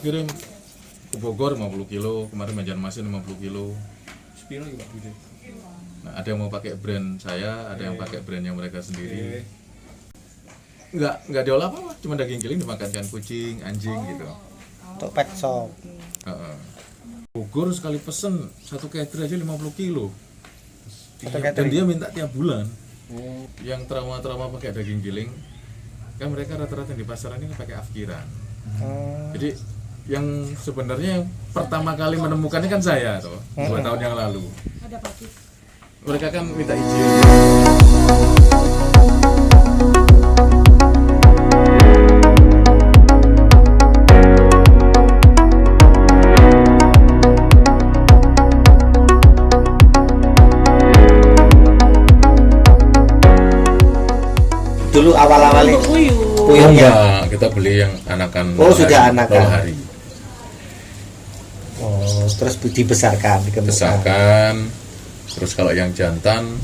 kirim ke Bogor 50 kilo, kemarin Banjarmasin 50 kilo. Sepiro ya Pak Budi? Nah, ada yang mau pakai brand saya, ada yang pakai brand yang mereka sendiri. Nggak diolah apa-apa, cuma daging giling dimakankan kucing, anjing gitu. Untuk pet shop. Bogor sekali pesen satu catering aja 50 kilo. Satu Dan catering. dia minta tiap bulan. Yang trauma-trauma pakai daging giling, kan mereka rata-rata di pasaran ini pakai afkiran. Jadi yang sebenarnya yang pertama kali menemukannya kan saya tuh 2 tahun yang lalu. Ada pasti. Mereka kan minta izin. Dulu awal-awalnya Untuk puyuh. puyuhnya. Enggak, kita beli yang anakan. Oh, sudah anakan. 0 hari. Oh, terus dibesarkan, dikembangkan. Besarkan. Terus kalau yang jantan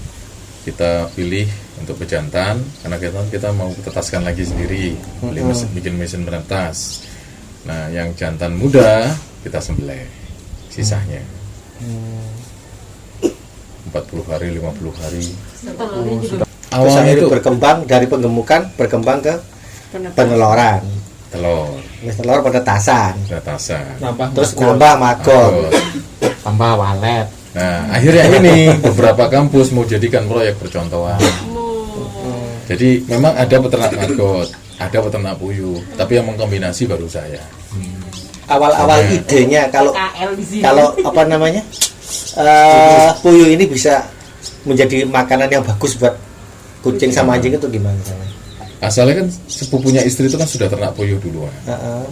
kita pilih untuk pejantan karena kita mau tetaskan lagi sendiri, beli bikin mesin penetas. Nah, yang jantan muda kita sembelih sisanya. 40 hari, 50 hari. Telurnya juga Terus Awalnya akhirnya itu berkembang dari pengemukan berkembang ke peneloran. telur, Terus telur penetasan. penetasan. Terus nambah maggot. Tambah walet. Nah, akhirnya ini beberapa kampus mau jadikan proyek percontohan. Jadi memang ada peternak maggot, ada peternak puyuh, tapi yang mengkombinasi baru saya. Awal-awal idenya kalau KL di sini. apa namanya? Puyuh ini bisa menjadi makanan yang bagus buat kucing sama anjing itu gimana? Asalnya kan sepupunya istri itu kan sudah ternak puyuh duluan. Heeh.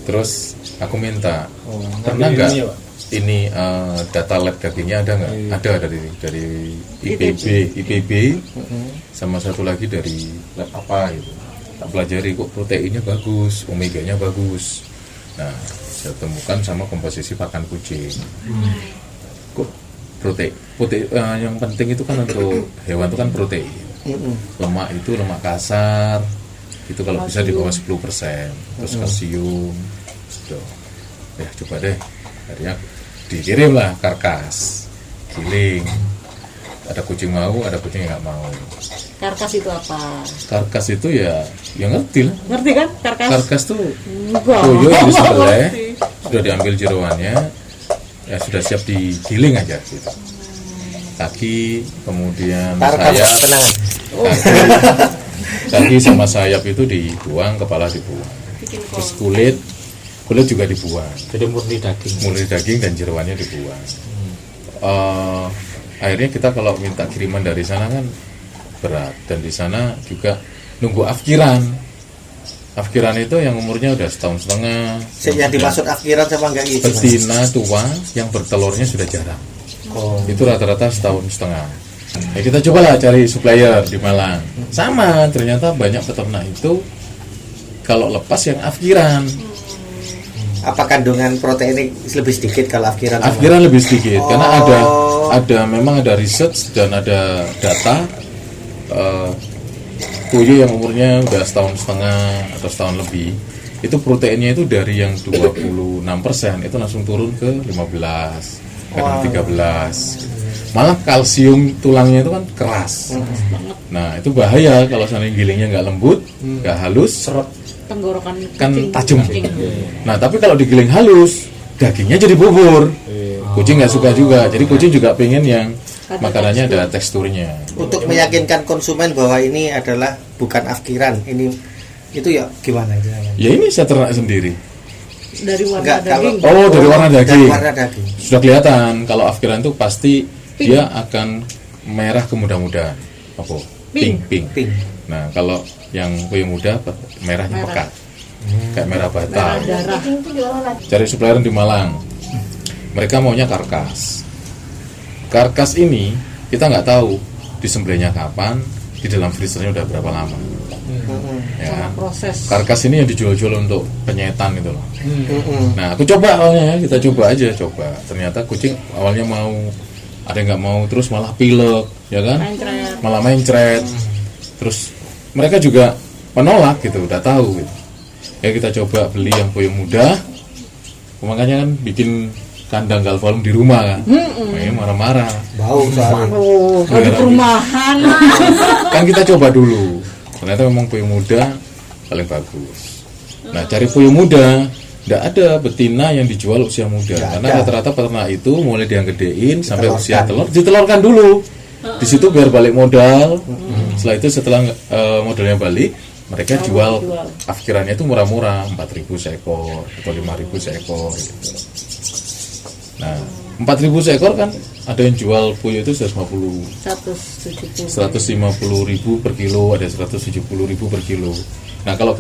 Terus aku minta, pernah nggak ini ya, Pak? ini data lab dagingnya ada nggak? Ada dari IPB sama satu lagi dari lab apa gitu. Tak pelajari kok proteinnya bagus, omeganya bagus. Nah, saya temukan sama komposisi pakan kucing. Kok protein yang penting itu kan untuk hewan itu kan protein. Lemak itu lemak kasar itu kalau bisa di bawah 10%, terus kalsium gitu. Ya coba deh, akhirnya dikirim lah karkas giling. Ada kucing mau, ada kucing yang nggak mau. Karkas itu apa? Karkas itu ya ngerti lah. Ngerti kan karkas? Karkas tuh Enggak. puyuh yang disembelih, Ngerti. sudah diambil jeroannya, ya sudah siap digiling aja gitu. Kaki, kemudian Karkas sayap, kenangan. kaki sama sayap itu dibuang, kepala dibuang. Bikin Terus kol. kulit juga dibuang, Jadi murni daging. mulai daging dan jeroannya dibuang. Akhirnya kita kalau minta kiriman dari sana kan berat, dan di sana juga nunggu afkiran. Afkiran itu yang umurnya udah 1,5 tahun. Yang dimaksud akhiran sama enggak itu? Betina tua yang bertelurnya sudah jarang. Itu rata-rata 1,5 tahun. Ya kita cobalah cari supplier di Malang. Sama, ternyata banyak peternak itu kalau lepas yang afkiran. Apa kandungan proteinnya lebih sedikit kalau akhiran? sama- Afkiran lebih sedikit karena memang ada research dan ada data puyuh yang umurnya udah 1,5 tahun atau setahun lebih itu proteinnya itu dari yang 26% itu langsung turun ke 15, kadang 13. Malah kalsium tulangnya itu kan keras. Nah itu bahaya kalau seandainya gilingnya nggak lembut, nggak halus, Tenggorokan kan kucing. tajam. Kucing. Nah tapi kalau digiling halus, dagingnya jadi bubur. Kucing nggak suka juga. Jadi kucing juga pengen yang makanannya ada teksturnya. Untuk meyakinkan konsumen bahwa ini adalah bukan afkiran, ini itu ya gimana itu? Ya ini saya ternak sendiri. Dari warna Enggak, daging. Oh dari warna Dari daging. warna daging. Sudah kelihatan kalau afkiran itu pasti dia akan merah kemudah-mudahan. Apa? Pink. Pink. Nah kalau yang puyuh muda merahnya Merah. pekat, kayak merah bata. Darah. Cari supplier di Malang. Mereka maunya karkas. Karkas ini kita nggak tahu disembelihnya kapan, di dalam freezernya udah berapa lama. Ya. Proses. Karkas ini yang dijual-jual untuk penyetan itu loh. Nah, aku coba awalnya, kita coba aja, coba. Ternyata kucing awalnya mau, ada yang nggak mau, terus malah pilek, ya kan? Mencret. Malah mencret. Terus mereka juga menolak gitu, udah tahu gitu. Ya kita coba beli yang puyuh muda, makanya kan bikin kandang galvalum di rumah kan. Makanya marah-marah. Bau soalnya. Oh, kalau di perumahan. Kan kita coba dulu. Ternyata memang puyuh muda paling bagus. Nah, cari puyuh muda, tidak ada betina yang dijual usia muda. Nggak Karena ada. rata-rata peternak itu mulai yang gedein sampai Ditelorkan. usia telur, ditelorkan dulu. Di situ biar balik modal. Setelah itu setelah modalnya balik, mereka jual afkirannya itu murah-murah, 4.000 seekor atau 5.000 seekor gitu. Nah, 4.000 seekor kan ada yang jual puyuh itu 170. 150.000 per kilo, ada 170.000 per kilo. Nah, kalau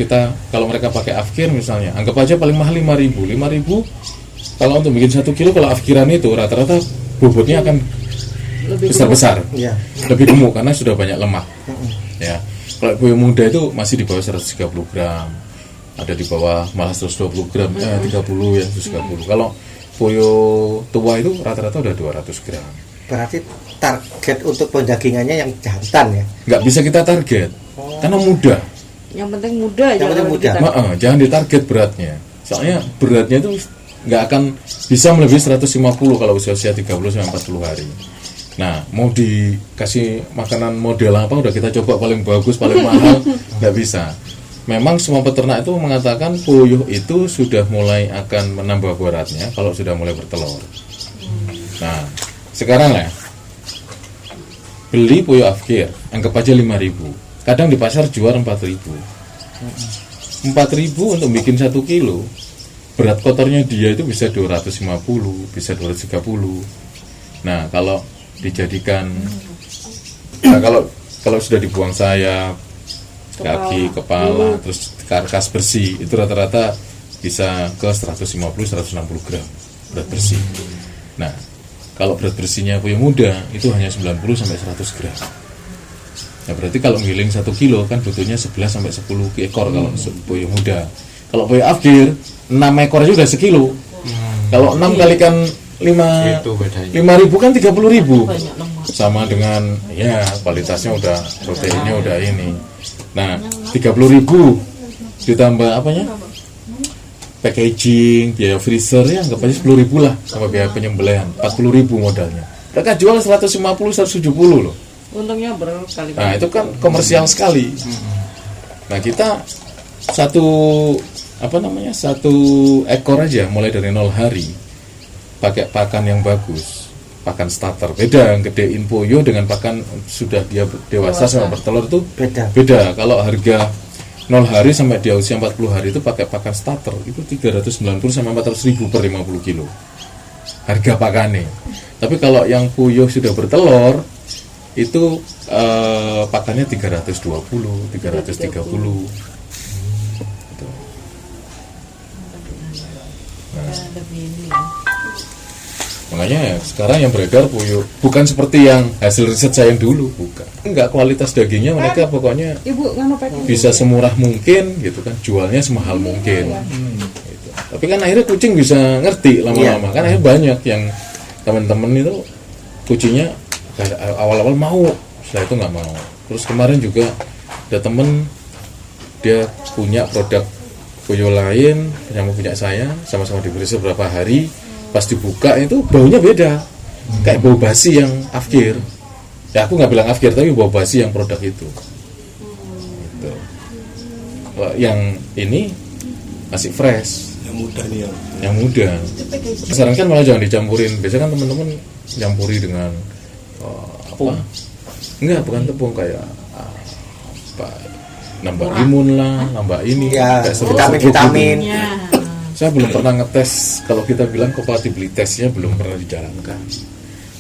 mereka pakai afkir misalnya, anggap aja paling mahal 5.000. 5.000 kalau untuk bikin 1 kilo, kalau afkiran itu rata-rata bobotnya akan Lebih besar-besar, Iya. lebih gemuk karena sudah banyak lemak. Ya, kalau puyuh muda itu masih di bawah 130 gram, ada di bawah malah 120 gram, 30 ya 130. Kalau puyuh tua itu rata-rata udah 200 gram. Berarti target untuk pendagingannya yang jantan ya. Nggak bisa kita target karena muda. Yang penting muda aja. Yang penting kalau muda. kita- Jangan ditarget beratnya. Soalnya beratnya itu nggak akan bisa melebihi 150 kalau usia 30 sampai 40 hari. Nah, mau dikasih makanan model apa udah kita coba paling bagus, paling mahal, nggak bisa. Memang semua peternak itu mengatakan puyuh itu sudah mulai akan menambah beratnya kalau sudah mulai bertelur. Nah, sekarang lah beli puyuh afkir, anggap aja 5.000. Kadang di pasar jual 4.000. 4.000 untuk bikin 1 kilo, berat kotornya dia itu bisa 250, bisa 230. Nah, kalau dijadikan, nah kalau sudah dibuang sayap, kaki, kepala, terus karkas bersih, itu rata-rata bisa ke 150-160 gram berat bersih. Nah, kalau berat bersihnya puyuh muda itu hanya 90 sampai 100 gram. Nah, berarti kalau ngiling 1 kilo kan butuhnya 11 sampai 10 ekor kalau puyuh muda. Kalau puyuh afkir 6 ekor aja udah sekilo. Kalau 6 kalikan 5 Itu bedanya. 5.000 kan 30.000. Banyak lemak. Sama dengan ya kualitasnya udah, proteinnya udah ini. Nah, 30.000 ditambah apanya? Packaging, biaya freezer ya anggap aja 10.000 lah sama biaya penyembelihan, 40.000 modalnya. Mereka jual 150-170 loh. Untungnya berkali-kali. Nah, itu kan komersial sekali. Nah, kita satu ekor aja mulai dari 0 hari pakai pakan yang bagus, pakan starter. Beda gedein puyuh dengan pakan sudah dia dewasa sama bertelur itu beda. Kalau harga 0 hari sampai dia usia 40 hari itu pakai pakan starter itu 390 sampai 400.000 per 50 kilo harga pakannya. Tapi kalau yang puyuh sudah bertelur itu pakannya 320, 330. Gitu. Lebih ini ya. Makanya ya, sekarang yang beredar puyuh bukan seperti yang hasil riset saya yang dulu, bukan. Enggak, kualitas dagingnya mereka pokoknya Ibu nganu packing. bisa semurah mungkin gitu kan, jualnya semahal mungkin. Gitu. Tapi kan akhirnya kucing bisa ngerti lama-lama. Kan akhirnya banyak yang teman-teman itu kucingnya awal-awal mau, setelah itu nggak mau. Terus kemarin juga ada temen dia punya produk puyuh lain yang punya saya, sama-sama diberi beberapa hari. Pas dibuka itu baunya beda, kayak bau basi yang afkir. Ya aku nggak bilang afkir tapi bau basi yang produk itu. Gitu. Kalau yang ini masih fresh, yang muda nih ya. yang muda. Sarankan malah jangan dicampurin. Biasanya kan teman-teman campuri dengan apa? Enggak, bukan tepung, kayak apa? Nambah imun lah, nambah ini. Ya, kayak vitamin-vitamin. serbuk-serbuk gitu. Ya. Saya belum pernah ngetes, kalau kita bilang kompatibilitasnya belum pernah dijalankan.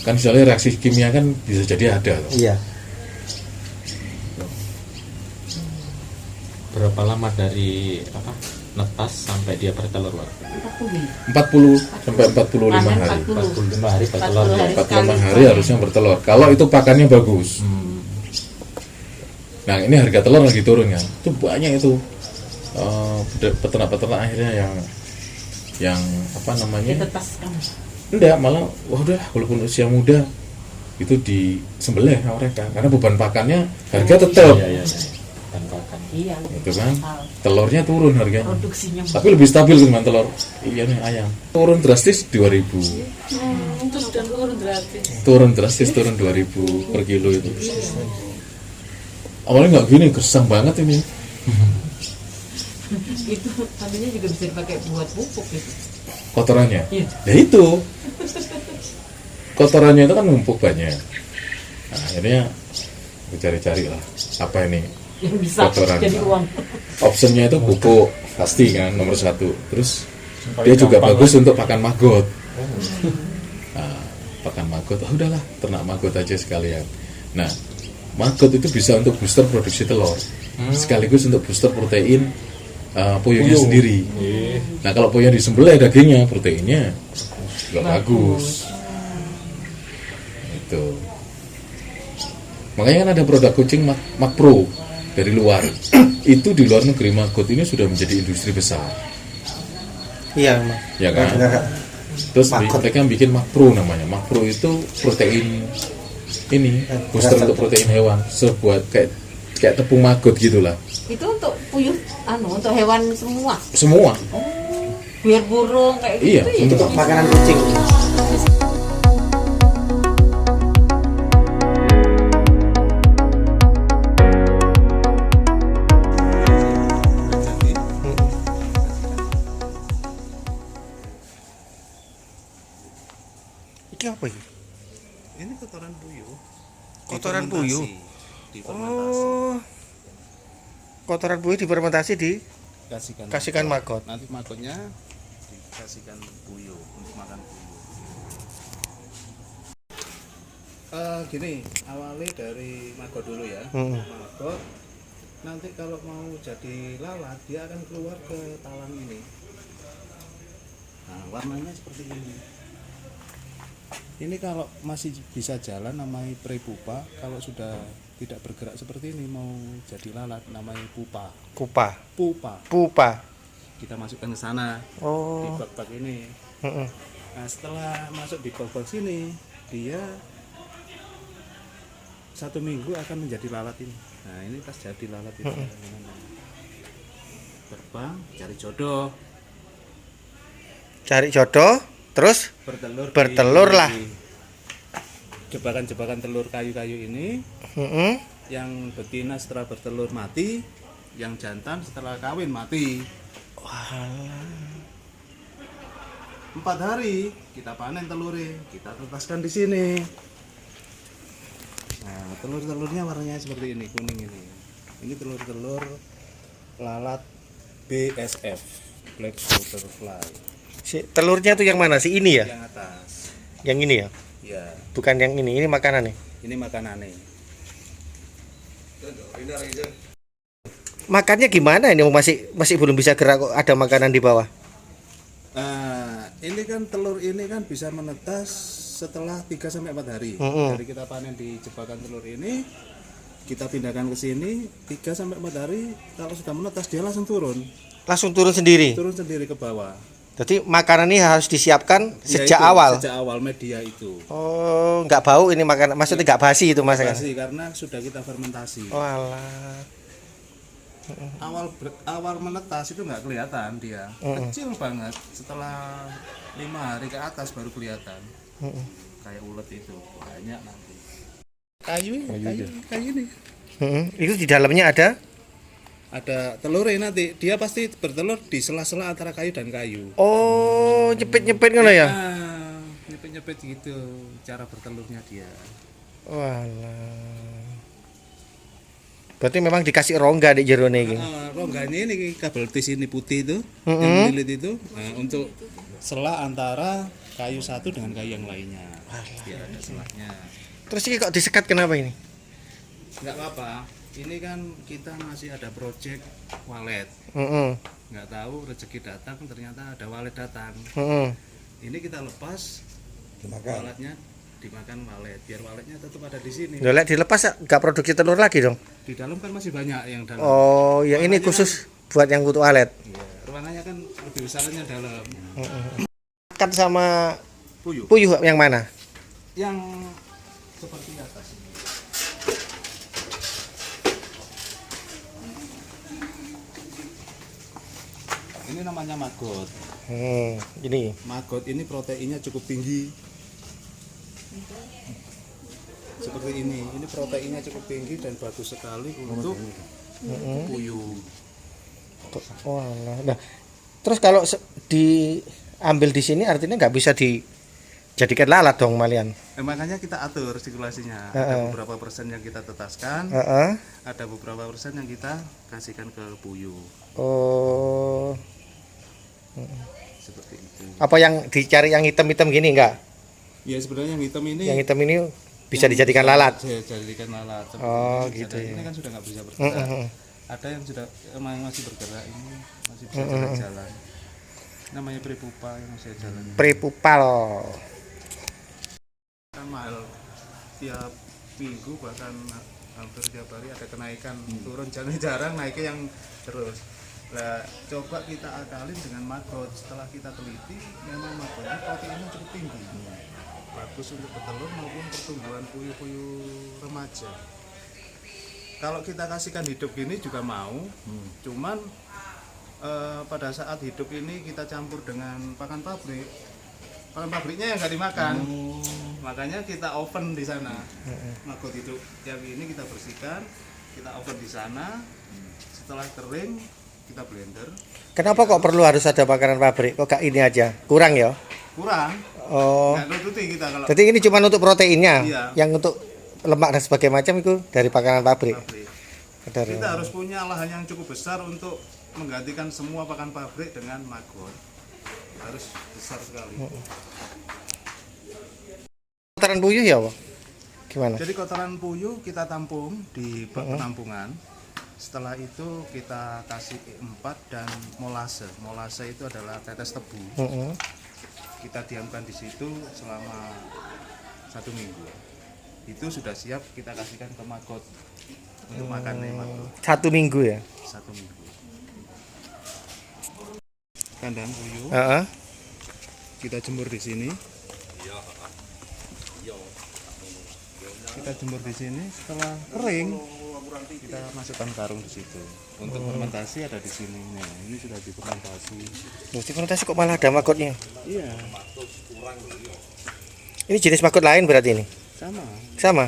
Kan misalnya reaksi kimia kan bisa jadi ada loh. Iya. Berapa lama dari netas sampai dia bertelur, Pak? 40 sampai 45 Panen hari. 45 hari bertelur. 45 hari harusnya bertelur. Kalau itu pakannya bagus. Nah, ini harga telur lagi turun kan. Itu banyak itu peternak-peternak akhirnya yang apa namanya? Ditetaskan. Enggak, malah wah udah walaupun usia muda itu disembelih sama mereka karena beban pakannya harga tetap. Iya. Dan pakan. Iya. itu kan Mahal. telurnya turun harganya, Produksinya tapi lebih stabil teman teman iya nih ayam turun drastis 2.000, terus dan turun gratis. turun drastis turun 2.000 per kilo itu. Awalnya nggak gini, gersang banget ini. Itu tadinya juga bisa dipakai buat pupuk gitu. Kotorannya, Iya. ya itu kotorannya itu kan numpuk banyak. Nah, akhirnya aku cari-cari lah apa ini Yang bisa kotoran. jadi uang. Optionnya itu pupuk pasti kan nomor satu. Terus dia juga bagus untuk pakan maggot. Nah, pakan maggot, oh udahlah ternak maggot aja sekalian. Nah, maggot itu bisa untuk booster produksi telur, sekaligus untuk booster protein puyuhnya sendiri. Nah, kalau puyuh disembelih dagingnya, proteinnya juga bagus. Itu. Makanya kan ada produk kucing Makpro dari luar. Itu di luar negeri maggot ini sudah menjadi industri besar. Iya, Mas. Ya kan? Benar. Terus Maggot. mereka bikin Makpro namanya. Makpro itu protein ini booster untuk protein hewan, sebuat kayak tepung maggot gitulah. Itu untuk puyuh untuk hewan semua. Semua. Biar burung kayak Iya, gitu ya. untuk Untuk makanan kucing. Iki apa ini? Ini kotoran puyuh. Kotoran Difermentasi. puyuh? Difermentasi. Oh. Kotoran puyuh difermentasi Kasihkan maggot. Nanti maggotnya dikasihkan puyuh untuk makan puyuh. Gini, awali dari maggot dulu ya. Maggot nanti kalau mau jadi lalat dia akan keluar ke talang ini. Nah, warnanya seperti ini. Ini kalau masih bisa jalan namanya prepupa, kalau sudah tidak bergerak seperti ini mau jadi lalat namanya pupa. Pupa. Kita masukkan ke sana di Oh. bak-bak ini. Heeh. Nah, setelah masuk di bak-bak sini, dia 1 minggu akan menjadi lalat ini. Nah, ini pas jadi lalat itu. Terbang, cari jodoh, Cari jodoh, terus Bertelur lah. Jebakan-jebakan telur kayu-kayu ini. heeh. Yang betina setelah bertelur mati, yang jantan setelah kawin mati. 4 hari kita panen telurnya, kita tetaskan di sini. Nah, telur-telurnya warnanya seperti ini, kuning ini. Ini telur-telur lalat BSF, Black Butterfly. Si telurnya tuh yang mana? Si ini ya? Yang atas. Yang ini ya? Ya, Bukan yang ini. Ini makanan nih. ini makanannya. Makannya gimana ini? Masih belum bisa gerak kok ada makanan di bawah. Nah, ini kan telur ini kan bisa menetas setelah 3 sampai 4 hari. Jadi kita panen di jebakan telur ini, kita pindahkan ke sini 3 sampai 4 hari, kalau sudah menetas dia langsung turun. Langsung turun sendiri. Turun sendiri ke bawah. Jadi makanan ini harus disiapkan Ya sejak itu, awal. Sejak awal media itu. Oh, nggak bau ini makanan. Maksudnya nggak basi itu mas kan? Basi karena sudah kita fermentasi. Oh alah. Awal menetas itu nggak kelihatan dia. Kecil banget. Setelah 5 hari ke atas baru kelihatan. Kayak ulet itu. Banyak nanti. Kayu ini. Itu di dalamnya Ada telurnya nanti, dia pasti bertelur di sela-sela antara kayu dan kayu. Oh, nyepit-nyepit ngono ya? Nah, nyepit-nyepit gitu cara bertelurnya dia. Walah. Berarti memang dikasih rongga di jerone iki. Rongganya ini kabel tis ini putih itu, yang melilit itu, nah, untuk sela antara kayu satu dengan kayu yang lainnya. Biar ada selanya. Terus ini kok disekat kenapa ini? Nggak apa-apa. Ini kan kita masih ada project walet. Nggak tahu rezeki datang, ternyata ada walet datang. Ini kita lepas, waletnya dimakan walet, biar waletnya tetap ada di sini. Lek dilepas nggak produksi telur lagi dong? Di dalam kan masih banyak yang dalam. Oh, ya ini khusus buat yang butuh alet. Iya, ruangannya kan lebih besarnya dalam. Makan sama Puyuh. puyuh yang mana? Yang seperti atas ini. Ini namanya maggot. Ini. Maggot ini proteinnya cukup tinggi. Seperti ini proteinnya cukup tinggi dan bagus sekali untuk puyuh. Oh, nah, terus kalau diambil di sini artinya nggak bisa dijadikan lalat dong malian. Makanya kita atur sirkulasinya. Ada beberapa persen yang kita tetaskan, ada beberapa persen yang kita kasihkan ke puyuh. Oh, Seperti itu. apa yang dicari yang hitam-hitam gini enggak? Ya sebenarnya yang hitam ini Yang hitam ini bisa dijadikan lalat. Saya jadikan lalat. Oh, Ini gitu ya. Ini kan sudah nggak bisa bergerak. Ada yang sudah masih bergerak, ini masih bisa jalan-jalan. Namanya prepupa yang masih jalan. Prepupal. Kan mahal tiap minggu bahkan hampir tiap hari ada kenaikan turun, jarang naiknya yang terus. Nah, coba kita akalin dengan maggot. Setelah kita teliti, memang maggot ini proteinnya cukup tinggi. Bagus untuk petelur maupun pertumbuhan puyuh-puyuh remaja. Kalau kita kasihkan hidup gini juga mau, cuman pada saat hidup ini kita campur dengan pakan pabriknya yang nggak dimakan, makanya kita oven di sana. Maggot hidup yang ini kita bersihkan, kita oven di sana, setelah kering kita blender. Kenapa kok perlu harus ada makanan pabrik? Kok gak ini aja? Kurang ya? Kurang, Oh. nggak nututi kita kalau Jadi ini cuma untuk proteinnya. Iya. Yang untuk lemak dan sebagainya macam itu dari makanan pabrik. pabrik. Dari- Kita harus punya lahan yang cukup besar untuk menggantikan semua pakan pabrik dengan maggot. Harus besar sekali. Kotoran puyuh ya, Pak? Gimana? Jadi kotoran puyuh kita tampung di bak penampungan. Setelah itu kita kasih E4 dan molase. Molase itu adalah tetes tebu. Kita diamkan di situ selama 1 minggu. Itu sudah siap kita kasihkan ke maggot untuk makannya maggot 1 minggu ya? 1 minggu. Kandang puyuh kita jemur di sini. Kita jemur di sini, setelah kering kita masukkan karung di situ. Untuk fermentasi ada di sini. Nah, ini sudah difermentasi. Mesti fermentasi kok malah ada magotnya. Iya, Ini jenis maggot lain berarti ini? sama. Sama?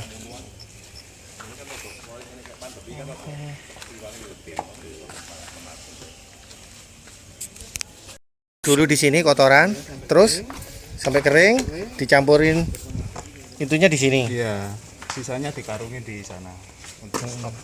Dulu di sini kotoran, terus sampai kering, dicampurin itunya di sini. Iya, sisanya dikarungin di sana untuk stok.